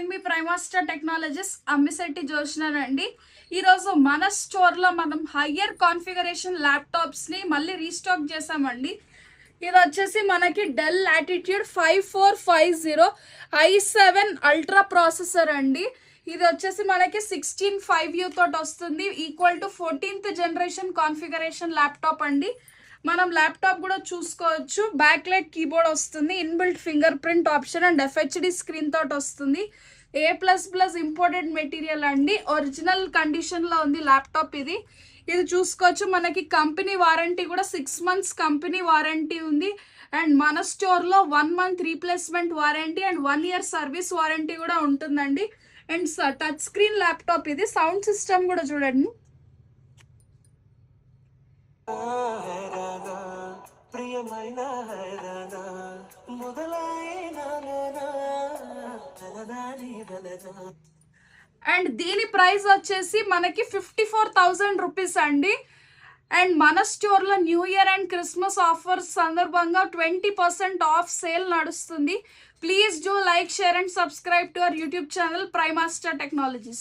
నేను మీ ప్రైమాస్టర్ టెక్నాలజీస్ అమ్మిశెట్టి జోష్నానండి. ఈరోజు మన స్టోర్లో మనం హయ్యర్ కాన్ఫిగరేషన్ ల్యాప్టాప్స్ని మళ్ళీ రీస్టాక్ చేసామండి. ఇది వచ్చేసి మనకి del latitude 5450 i7 ultra processor అండి. ఇది వచ్చేసి మనకి 16.5U తోటి వస్తుంది, equal to 14th generation configuration laptop అండి. మనం ల్యాప్టాప్ కూడా చూసుకోవచ్చు. బ్యాక్ లైట్ కీబోర్డ్ వస్తుంది, inbuilt finger print option and FHD screen తోటి వస్తుంది. A++ ఇంపోర్టెడ్ మెటీరియల్ అండి. ఒరిజినల్ కండిషన్లో ఉంది ల్యాప్టాప్ ఇది. ఇది చూసుకోవచ్చు. మనకి కంపెనీ వారంటీ కూడా 6 months కంపెనీ వారంటీ ఉంది. అండ్ మన స్టోర్లో 1 month replacement warranty and 1 year service warranty కూడా ఉంటుందండి. అండ్ టచ్ స్క్రీన్ ల్యాప్టాప్ ఇది. సౌండ్ సిస్టమ్ కూడా చూడండి. అండ్ దీని ప్రైస్ వచ్చేసి మనకి 54,000 రూపీస్ అండి. అండ్ మన స్టోర్లో New Year and Christmas offers సందర్భంగా 20% ఆఫ్ సేల్ నడుస్తుంది. Please do like, share and subscribe to our YouTube channel Primaster technologies.